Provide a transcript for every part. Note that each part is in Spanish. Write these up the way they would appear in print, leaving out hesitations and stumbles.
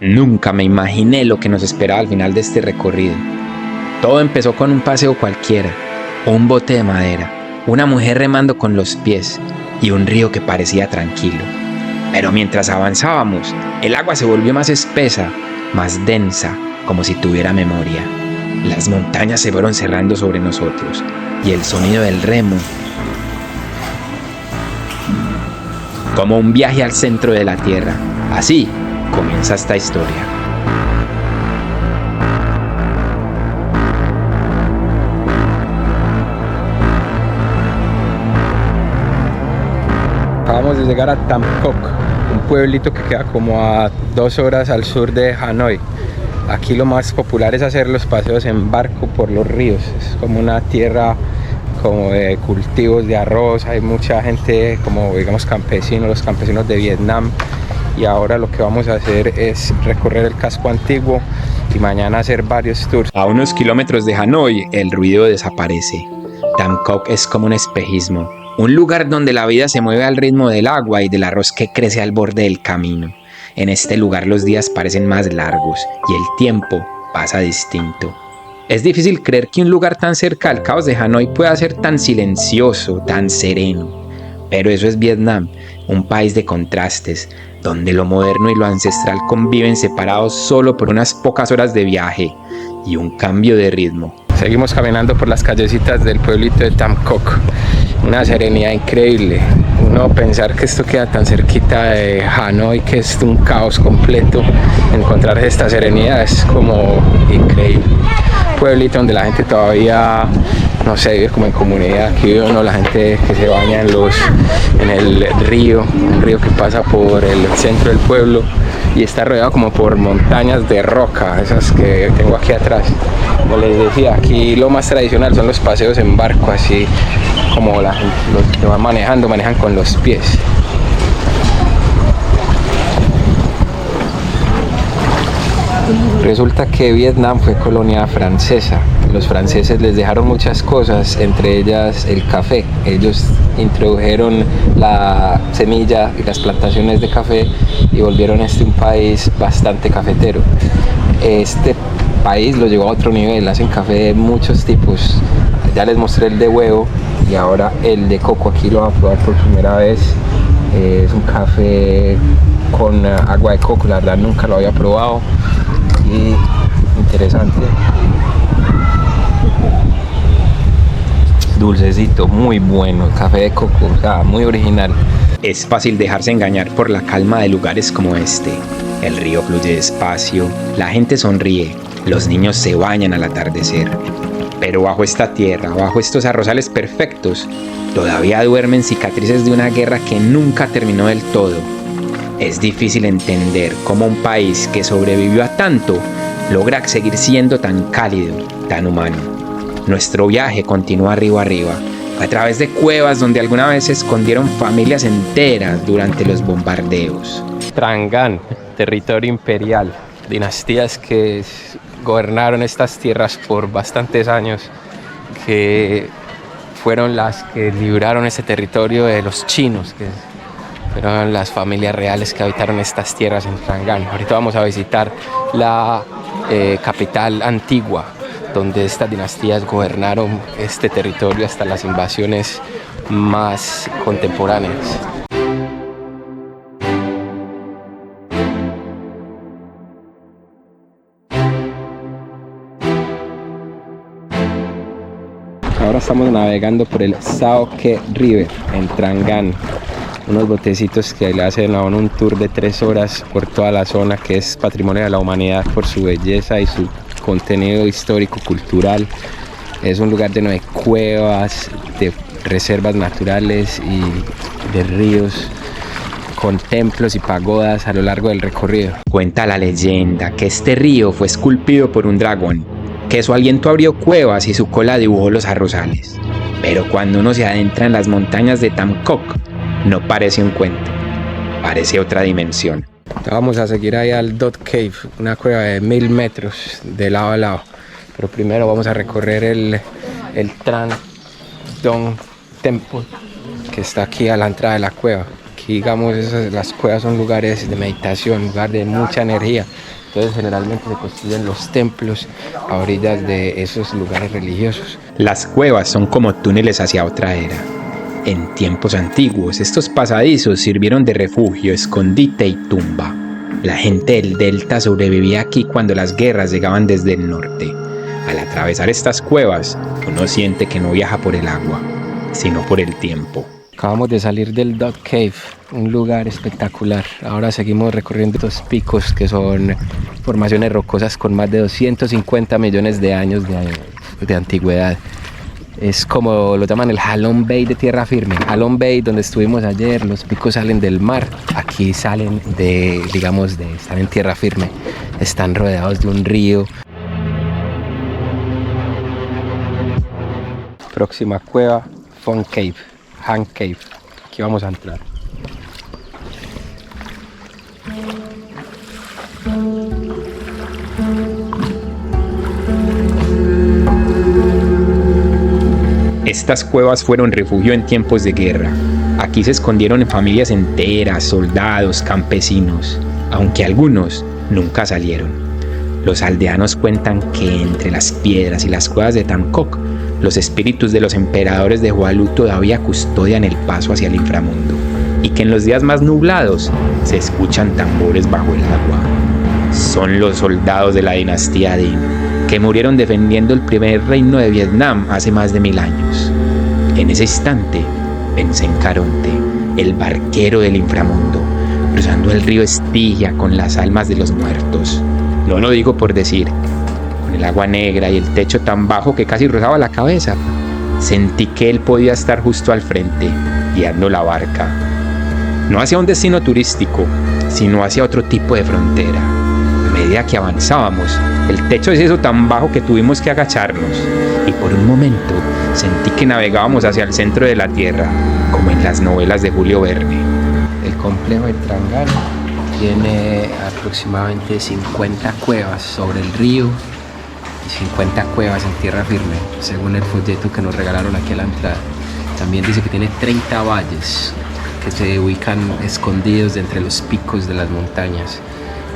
Nunca me imaginé lo que nos esperaba al final de este recorrido. Todo empezó con un paseo cualquiera, un bote de madera, una mujer remando con los pies y un río que parecía tranquilo. Pero mientras avanzábamos, el agua se volvió más espesa, más densa, como si tuviera memoria. Las montañas se fueron cerrando sobre nosotros y el sonido del remo, como un viaje al centro de la tierra. Así comienza esta historia. Acabamos de llegar a Tam Coc, un pueblito que queda como a 2 horas al sur de Hanoi. Aquí lo más popular es hacer los paseos en barco por los ríos. Es como una tierra como de cultivos de arroz. Hay mucha gente, como digamos campesinos, los campesinos de Vietnam. Y ahora lo que vamos a hacer es recorrer el casco antiguo y mañana hacer varios tours. A unos kilómetros de Hanoi, el ruido desaparece. Tam Coc es como un espejismo, un lugar donde la vida se mueve al ritmo del agua y del arroz que crece al borde del camino. En este lugar los días parecen más largos y el tiempo pasa distinto. Es difícil creer que un lugar tan cerca al caos de Hanoi pueda ser tan silencioso, tan sereno. Pero eso es Vietnam, un país de contrastes, donde lo moderno y lo ancestral conviven separados solo por unas pocas horas de viaje y un cambio de ritmo. Seguimos caminando por las callecitas del pueblito de Tam Coc. Una serenidad increíble. Uno pensar que esto queda tan cerquita de Hanoi, que es un caos completo, encontrar esta serenidad es como increíble. Pueblito donde la gente todavía, no sé, vive como en comunidad. Aquí vive uno, la gente que se baña en el río, un río que pasa por el centro del pueblo y está rodeado como por montañas de roca, esas que tengo aquí atrás. Como les decía, aquí lo más tradicional son los paseos en barco, así como la gente, los que van manejando, manejan con los pies. Resulta que Vietnam fue colonia francesa. Los franceses les dejaron muchas cosas, entre ellas el café. Ellos introdujeron la semilla y las plantaciones de café y volvieron un país bastante cafetero. Este país lo llevó a otro nivel, hacen café de muchos tipos. Ya les mostré el de huevo y ahora el de coco. Aquí lo van a probar por primera vez. Es un café con agua de coco, la verdad nunca lo había probado. Y interesante, dulcecito, muy bueno, café de coco, o sea, muy original. Es fácil dejarse engañar por la calma de lugares como este. El río fluye despacio, la gente sonríe, los niños se bañan al atardecer. Pero bajo esta tierra, bajo estos arrozales perfectos, todavía duermen cicatrices de una guerra que nunca terminó del todo. Es difícil entender cómo un país que sobrevivió a tanto logra seguir siendo tan cálido, tan humano. Nuestro viaje continúa río arriba, a través de cuevas donde alguna vez se escondieron familias enteras durante los bombardeos. Trang Gan, territorio imperial, dinastías que gobernaron estas tierras por bastantes años, que fueron las que libraron ese territorio de los chinos, que fueron las familias reales que habitaron estas tierras en Trang Gan. Ahorita vamos a visitar la capital antigua, donde estas dinastías gobernaron este territorio hasta las invasiones más contemporáneas. Ahora estamos navegando por el Sao Que River en Trang Gan. Unos botecitos que le hacen a uno un tour de 3 horas por toda la zona, que es patrimonio de la humanidad por su belleza y su contenido histórico, cultural. Es un lugar lleno de cuevas, de reservas naturales y de ríos, con templos y pagodas a lo largo del recorrido. Cuenta la leyenda que este río fue esculpido por un dragón, que su aliento abrió cuevas y su cola dibujó los arrozales. Pero cuando uno se adentra en las montañas de Tam Coc, no parece un cuento, parece otra dimensión. Vamos a seguir ahí al Dot Cave, una cueva de 1000 metros de lado a lado. Pero primero vamos a recorrer el Trang Dong Temple, que está aquí a la entrada de la cueva. aquí digamos las cuevas son lugares de meditación, lugar de mucha energía. Entonces generalmente se construyen los templos a orillas de esos lugares religiosos. Las cuevas son como túneles hacia otra era. En tiempos antiguos, estos pasadizos sirvieron de refugio, escondite y tumba. La gente del delta sobrevivía aquí cuando las guerras llegaban desde el norte. Al atravesar estas cuevas, uno siente que no viaja por el agua, sino por el tiempo. Acabamos de salir del Dog Cave, un lugar espectacular. Ahora seguimos recorriendo estos picos que son formaciones rocosas con más de 250 millones de años de antigüedad. Es como lo llaman el Halong Bay de tierra firme. Halong Bay, donde estuvimos ayer, los picos salen del mar. Aquí salen están en tierra firme. Están rodeados de un río. Próxima cueva, Phong Cave, Han Cave. Aquí vamos a entrar. Estas cuevas fueron refugio en tiempos de guerra. Aquí se escondieron familias enteras, soldados, campesinos, aunque algunos nunca salieron. Los aldeanos cuentan que entre las piedras y las cuevas de Tam Coc, los espíritus de los emperadores de Hualu todavía custodian el paso hacia el inframundo, y que en los días más nublados se escuchan tambores bajo el agua. Son los soldados de la dinastía Dinh, que murieron defendiendo el primer reino de Vietnam hace más de 1000 años. En ese instante pensé en Caronte, el barquero del inframundo, cruzando el río Estigia con las almas de los muertos. No lo digo por decir, con el agua negra y el techo tan bajo que casi rozaba la cabeza, sentí que él podía estar justo al frente, guiando la barca. No hacia un destino turístico, sino hacia otro tipo de frontera. A medida que avanzábamos, el techo se hizo tan bajo que tuvimos que agacharnos, y por un momento sentí que navegábamos hacia el centro de la Tierra, como en las novelas de Julio Verne. El complejo de Trangán tiene aproximadamente 50 cuevas sobre el río y 50 cuevas en tierra firme, según el folleto que nos regalaron aquí a la entrada. También dice que tiene 30 valles que se ubican escondidos entre los picos de las montañas.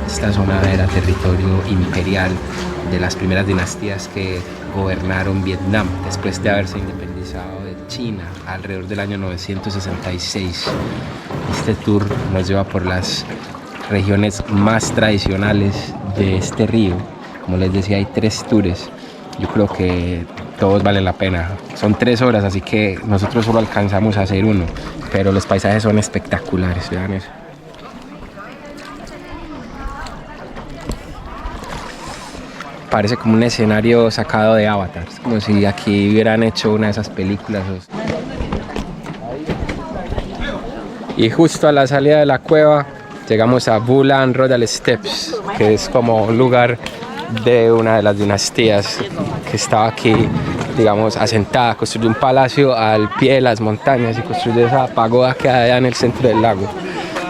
Esta zona era territorio imperial de las primeras dinastías que gobernaron Vietnam después de haberse independizado de China alrededor del año 966. Este tour nos lleva por las regiones más tradicionales de este río. Como les decía, hay 3 tours. Yo creo que todos valen la pena. Son 3 horas, así que nosotros solo alcanzamos a hacer uno, pero los paisajes son espectaculares, vean eso. Parece como un escenario sacado de Avatar, es como si aquí hubieran hecho una de esas películas. Y justo a la salida de la cueva llegamos a Vulan Royal Steps, que es como un lugar de una de las dinastías que estaba aquí, digamos, asentada. Construyó un palacio al pie de las montañas y construyó esa pagoda que hay allá en el centro del lago.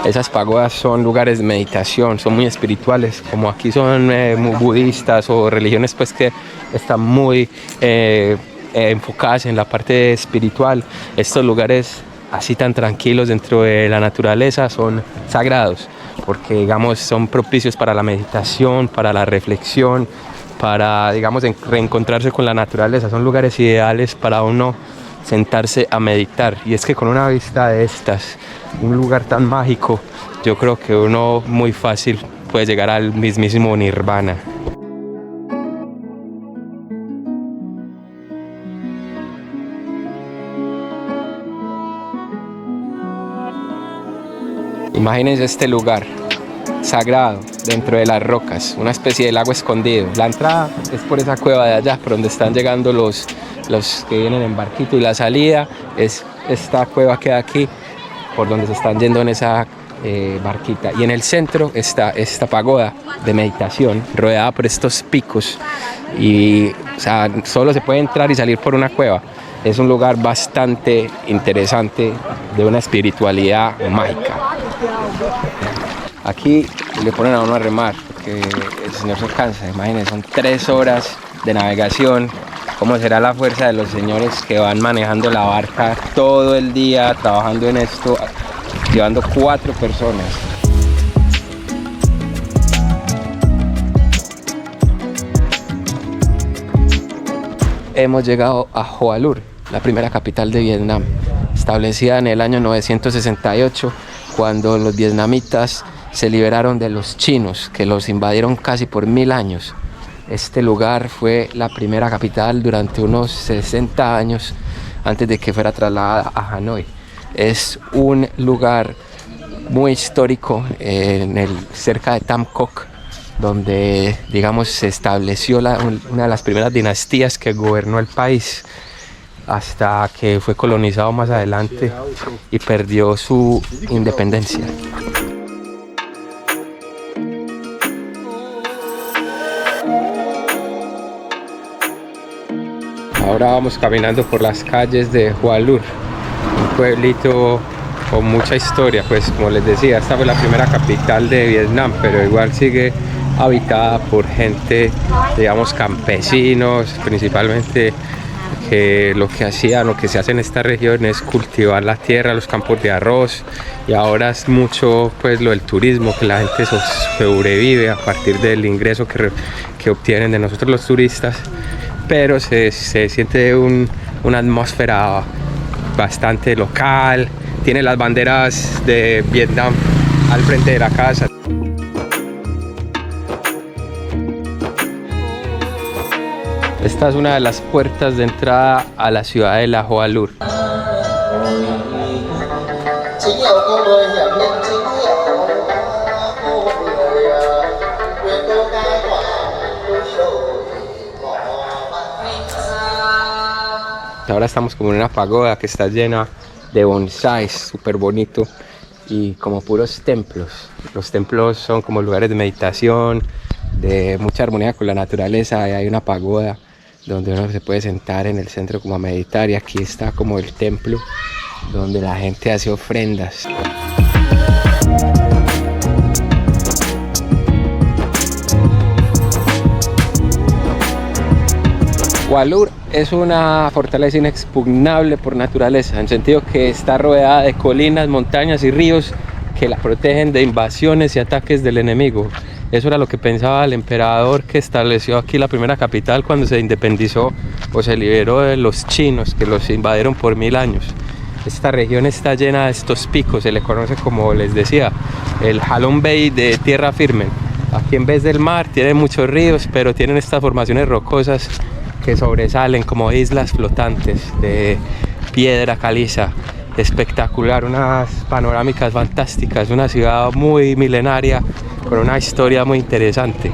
Esas pagodas son lugares de meditación, son muy espirituales, como aquí son muy budistas o religiones pues que están muy enfocadas en la parte espiritual. Estos lugares así tan tranquilos dentro de la naturaleza son sagrados, porque digamos son propicios para la meditación, para la reflexión, para digamos reencontrarse con la naturaleza. Son lugares ideales para uno sentarse a meditar, y es que con una vista de estas, un lugar tan mágico, yo creo que uno muy fácil puede llegar al mismísimo nirvana. Imagínense este lugar sagrado dentro de las rocas, una especie de lago escondido. La entrada es por esa cueva de allá, por donde están llegando los que vienen en barquito, y la salida es esta cueva que hay aquí, por donde se están yendo en esa barquita. Y en el centro está esta pagoda de meditación rodeada por estos picos, y o sea, solo se puede entrar y salir por una cueva. Es un lugar bastante interesante, de una espiritualidad mágica. Aquí le ponen a uno a remar porque el señor se cansa. Imagínense, son 3 horas de navegación. ¿Cómo será la fuerza de los señores que van manejando la barca todo el día trabajando en esto? llevando 4 personas. Hemos llegado a Hoa Lur, la primera capital de Vietnam, establecida en el año 968, cuando los vietnamitas se liberaron de los chinos, que los invadieron casi por 1000 años. Este lugar fue la primera capital durante unos 60 años antes de que fuera trasladada a Hanoi. Es un lugar muy histórico cerca de Tam Coc, donde, digamos, se estableció una de las primeras dinastías que gobernó el país hasta que fue colonizado más adelante y perdió su independencia. Ahora vamos caminando por las calles de Hoa Lur, un pueblito con mucha historia. Pues como les decía, esta fue la primera capital de Vietnam, pero igual sigue habitada por gente, digamos, campesinos, principalmente, que lo que hacían, lo que se hace en esta región es cultivar la tierra, los campos de arroz, y ahora es mucho pues lo del turismo, que la gente sobrevive a partir del ingreso que obtienen de nosotros los turistas, pero se siente una atmósfera bastante local. Tiene las banderas de Vietnam al frente de la casa. Esta es una de las puertas de entrada a la ciudad de la Hoa Lur. Ahora estamos como en una pagoda que está llena de bonsáis, súper bonito, y como puros templos. Los templos son como lugares de meditación, de mucha armonía con la naturaleza, y hay una pagoda donde uno se puede sentar en el centro como a meditar, y aquí está como el templo donde la gente hace ofrendas. Hoa Lur es una fortaleza inexpugnable por naturaleza, en el sentido que está rodeada de colinas, montañas y ríos que la protegen de invasiones y ataques del enemigo. Eso era lo que pensaba el emperador que estableció aquí la primera capital cuando se independizó o se liberó de los chinos, que los invadieron por 1000 años. Esta región está llena de estos picos, se le conoce, como les decía, el Halong Bay de tierra firme. Aquí, en vez del mar, tiene muchos ríos, pero tienen estas formaciones rocosas que sobresalen como islas flotantes de piedra caliza. Espectacular, unas panorámicas fantásticas, una ciudad muy milenaria con una historia muy interesante.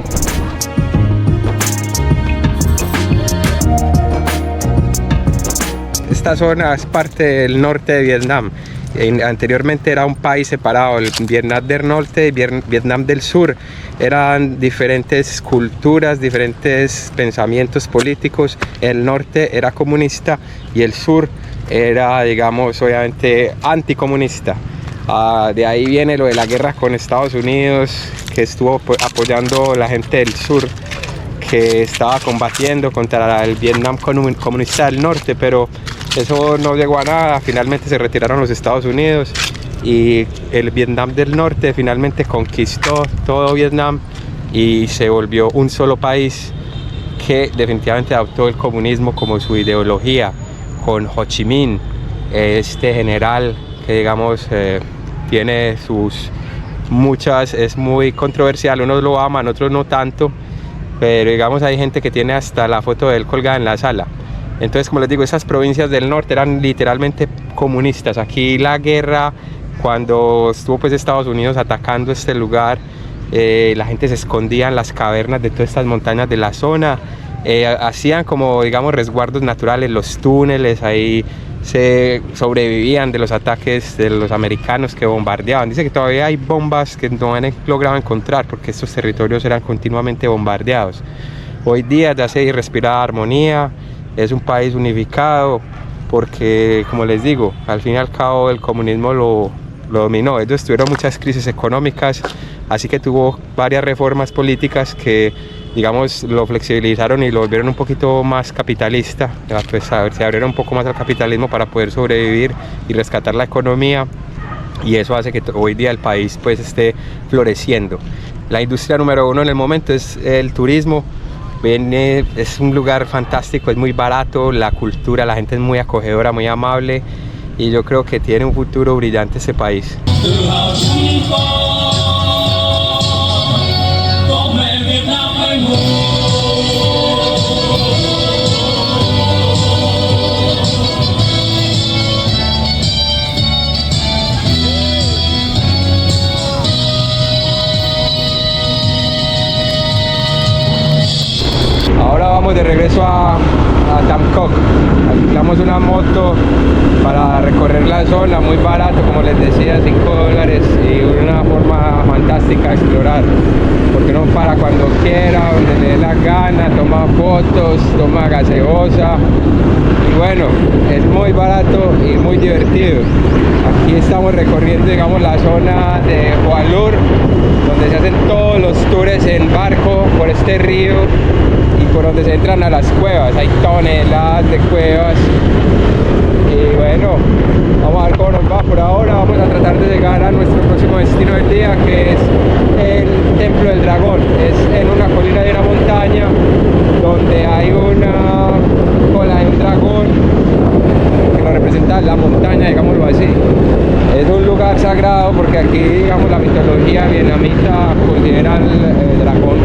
Esta zona es parte del norte de Vietnam. Anteriormente era un país separado, el Vietnam del norte y Vietnam del sur. Eran diferentes culturas, diferentes pensamientos políticos. El norte era comunista y el sur era, digamos, obviamente anticomunista. De ahí viene lo de la guerra con Estados Unidos, que estuvo apoyando la gente del sur, que estaba combatiendo contra el Vietnam comunista del norte, pero eso no llegó a nada. Finalmente se retiraron los Estados Unidos y el Vietnam del norte finalmente conquistó todo Vietnam y se volvió un solo país que definitivamente adoptó el comunismo como su ideología, con Ho Chi Minh, este general que, digamos, tiene es muy controversial. Unos lo aman, otros no tanto, pero digamos hay gente que tiene hasta la foto de él colgada en la sala. Entonces, como les digo, esas provincias del norte eran literalmente comunistas. Aquí la guerra, cuando estuvo pues Estados Unidos atacando este lugar, la gente se escondía en las cavernas de todas estas montañas de la zona. Hacían como, digamos, resguardos naturales, los túneles, ahí se sobrevivían de los ataques de los americanos que bombardeaban. Dice que todavía hay bombas que no han logrado encontrar porque estos territorios eran continuamente bombardeados. Hoy día ya se respira armonía, es un país unificado porque, como les digo, al fin y al cabo el comunismo lo dominó. Ellos tuvieron muchas crisis económicas, así que tuvo varias reformas políticas que, digamos, lo flexibilizaron y lo volvieron un poquito más capitalista. Pues se abrieron un poco más al capitalismo para poder sobrevivir y rescatar la economía. y eso hace que hoy día el país pues esté floreciendo. La industria número uno en el momento es el turismo. Es un lugar fantástico, es muy barato, la cultura, la gente es muy acogedora, muy amable, y yo creo que tiene un futuro brillante este país. Ahora vamos de regreso a Tam Coc. Alquilamos una moto para recorrer la zona, muy barato, como les decía, $5, y una forma fantástica de explorar, porque uno para cuando quiera, donde le dé la gana, toma fotos, toma gaseosa, y bueno, es muy barato y muy divertido. Aquí estamos recorriendo, digamos, la zona de Hualur, donde se hacen todos los tours en barco por este río y por donde se entran a las cuevas. Hay toneladas de cuevas y bueno, vamos a ver cómo nos va. Por ahora vamos a tratar de llegar a nuestro próximo destino del día, que es el Templo del Dragón. Es en una colina de una montaña donde hay una cola de un dragón que nos representa la montaña, digámoslo así. Es un lugar sagrado porque aquí, digamos, la mitología vietnamita considera al dragón